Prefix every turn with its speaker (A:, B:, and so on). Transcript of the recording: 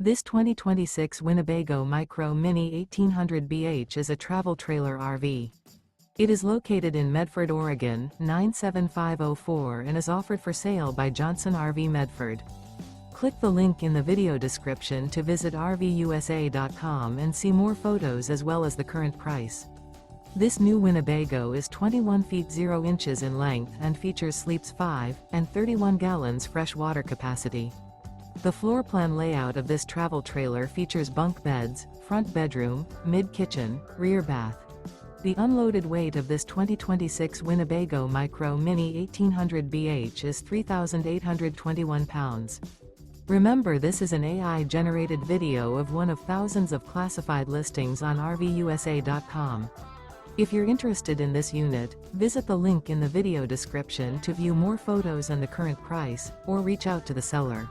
A: This 2026 Winnebago Micro Minnie 1800BH is a travel trailer RV. It is located in Medford, Oregon, 97504 and is offered for sale by Johnson RV Medford. Click the link in the video description to visit RVUSA.com and see more photos as well as the current price. This new Winnebago is 21 feet 0 inches in length and features sleeps 5 and 31 gallons fresh water capacity. The floor plan layout of this travel trailer features bunk beds, front bedroom, mid-kitchen, rear bath. The unloaded weight of this 2026 Winnebago Micro Minnie 1800BH is 3,821 pounds. Remember, this is an AI-generated video of one of thousands of classified listings on RVUSA.com. If you're interested in this unit, visit the link in the video description to view more photos and the current price, or reach out to the seller.